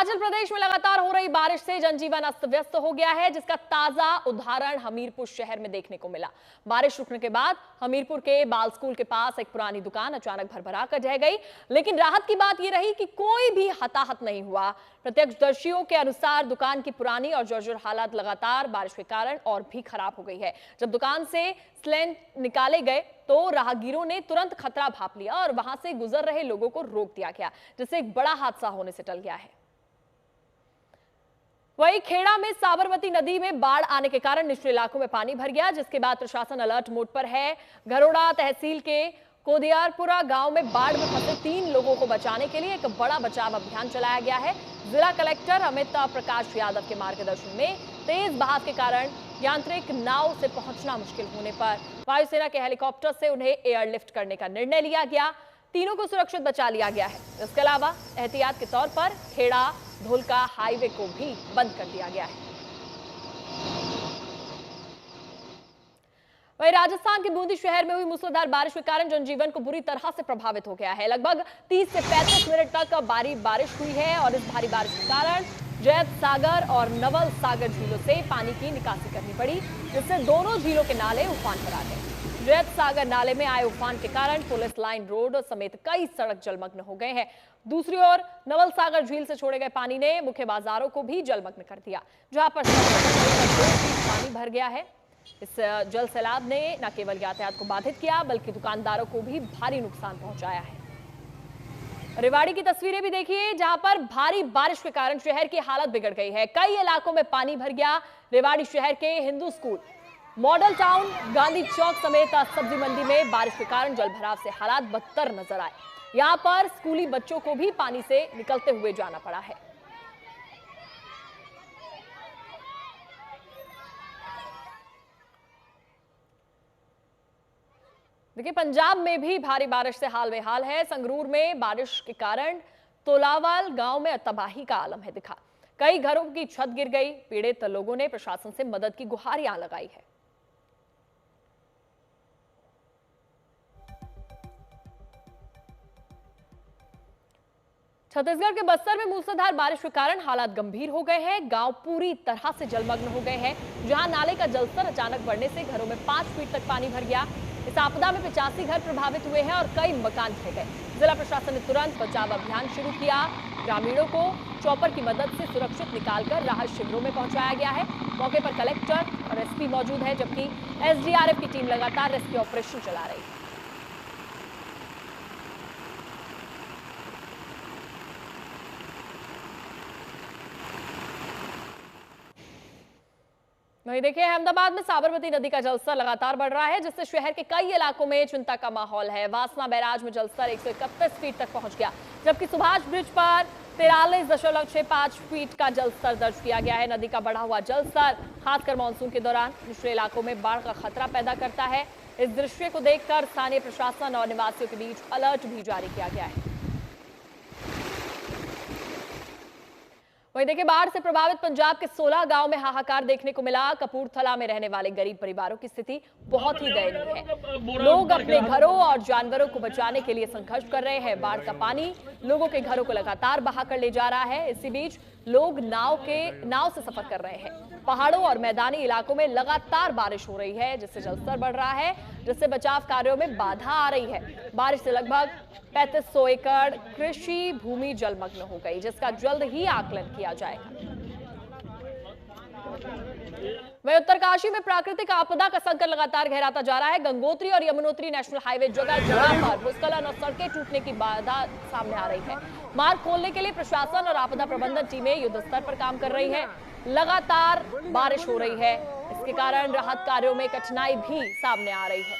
हिमाचल प्रदेश में लगातार हो रही बारिश से जनजीवन अस्त व्यस्त हो गया है, जिसका ताजा उदाहरण हमीरपुर शहर में देखने को मिला। बारिश रुकने के बाद हमीरपुर के बाल स्कूल के पास एक पुरानी दुकान अचानक भरभरा कर ढह गई, लेकिन राहत की बात यह रही कि कोई भी हताहत नहीं हुआ। प्रत्यक्षदर्शियों के अनुसार दुकान की पुरानी और जर्जर हालत लगातार बारिश के कारण और भी खराब हो गई है। जब दुकान से स्लैंट निकाले गए तो राहगीरों ने तुरंत खतरा भांप लिया और वहां से गुजर रहे लोगों को रोक दिया गया, जिससे एक बड़ा हादसा होने से टल गया है। वहीं खेड़ा में साबरमती नदी में बाढ़ आने के कारण निचले इलाकों में पानी भर गया, जिसके बाद प्रशासन अलर्ट मोड पर है। घरोड़ा तहसील के कोदियारपुरा गांव में बाढ़ में फंसे 3 लोगों को बचाने के लिए एक बड़ा बचाव अभियान चलाया गया है। जिला कलेक्टर अमित प्रकाश यादव के मार्गदर्शन में तेज बहाव के कारण यांत्रिक नाव से पहुंचना मुश्किल होने पर वायुसेना के हेलीकॉप्टर से उन्हें एयरलिफ्ट करने का निर्णय लिया गया। तीनों को सुरक्षित बचा लिया गया है। इसके अलावा एहतियात के तौर पर खेड़ा धोलका हाईवे को भी बंद कर दिया गया है। वहीं राजस्थान के बूंदी शहर में हुई मूसलाधार बारिश के कारण जनजीवन को बुरी तरह से प्रभावित हो गया है। लगभग 30 से 35 मिनट तक भारी बारिश हुई है और इस भारी बारिश के कारण जैत सागर और नवल सागर झीलों से पानी की निकासी करनी पड़ी, जिससे दोनों झीलों के नाले उफान पर आ गए। जैत सागर नाले में आए उफान के कारण पुलिस लाइन रोड समेत कई सड़क जलमग्न हो गए हैं। दूसरी ओर नवल सागर झील से छोड़े गए पानी ने मुख्य बाजारों को भी जलमग्न कर दिया, जहां पर 2 फीट पानी भर गया है। इस जल सैलाब ने न केवल यातायात को बाधित किया, बल्कि दुकानदारों को भी भारी नुकसान पहुंचाया है। रेवाड़ी की तस्वीरें भी देखिए, जहां पर भारी बारिश के कारण शहर की हालत बिगड़ गई है। कई इलाकों में पानी भर गया। रेवाड़ी शहर के Hindu school, model town, Gandhi चौक समेत सब्जी मंडी में बारिश के कारण जलभराव से हालात बदतर नजर आए। यहां पर स्कूली बच्चों को भी पानी से निकलते हुए जाना पड़ा है। देखिए, पंजाब में भी भारी बारिश से हाल बेहाल है। संगरूर में बारिश के कारण तोलावाल गांव में तबाही का आलम है दिखा। कई घरों की छत गिर गई। पीड़ित लोगों ने प्रशासन से मदद की गुहारियां लगाई है। छत्तीसगढ़ के बस्तर में मूसलाधार बारिश के कारण हालात गंभीर हो गए हैं। गांव पूरी तरह से जलमग्न हो गए हैं, जहां नाले का जलस्तर अचानक बढ़ने से घरों में 5 फीट तक पानी भर गया। इस आपदा में 85 घर प्रभावित हुए हैं और कई मकान ढह गए। जिला प्रशासन ने तुरंत बचाव अभियान शुरू किया। ग्रामीणों को चॉपर की मदद से सुरक्षित निकालकर राहत शिविरों में पहुंचाया गया है। मौके पर कलेक्टर और एसपी मौजूद है, जबकि एसडीआरएफ की टीम लगातार रेस्क्यू ऑपरेशन चला रही है। वहीं देखिए, अहमदाबाद में साबरमती नदी का जलस्तर लगातार बढ़ रहा है, जिससे शहर के कई इलाकों में चिंता का माहौल है। वासना बैराज में जलस्तर 131 फीट तक पहुंच गया, जबकि सुभाष ब्रिज पर 43.65 फीट का जलस्तर दर्ज किया गया है। नदी का बढ़ा हुआ जलस्तर खासकर मानसून के दौरान निचले इलाकों में बाढ़ का खतरा पैदा करता है। इस दृश्य को देखकर स्थानीय प्रशासन और निवासियों के बीच अलर्ट भी जारी किया गया है। वहीं देखिए, बाढ़ से प्रभावित पंजाब के 16 गांव में हाहाकार देखने को मिला। कपूरथला में रहने वाले गरीब परिवारों की स्थिति बहुत ही दयनीय है। लोग अपने घरों और जानवरों को बचाने के लिए संघर्ष कर रहे हैं। बाढ़ का पानी लोगों के घरों को लगातार बहाकर ले जा रहा है। इसी बीच लोग नाव से सफर कर रहे हैं। पहाड़ों और मैदानी इलाकों में लगातार बारिश हो रही है, जिससे जलस्तर बढ़ रहा है, जिससे बचाव कार्यों में बाधा आ रही है। बारिश से लगभग 3500 एकड़ कृषि भूमि जलमग्न हो गई, जिसका जल्द ही आकलन किया जाएगा। वहीं उत्तरकाशी में प्राकृतिक आपदा का संकट लगातार गहराता जा रहा है। गंगोत्री और यमुनोत्री नेशनल हाईवे जगह जगह पर भूस्खलन और सड़कें टूटने की बाधा सामने आ रही है। मार्ग खोलने के लिए प्रशासन और आपदा प्रबंधन टीमें युद्ध स्तर पर काम कर रही है। लगातार बारिश हो रही है, इसके कारण राहत कार्यों में कठिनाई भी सामने आ रही है।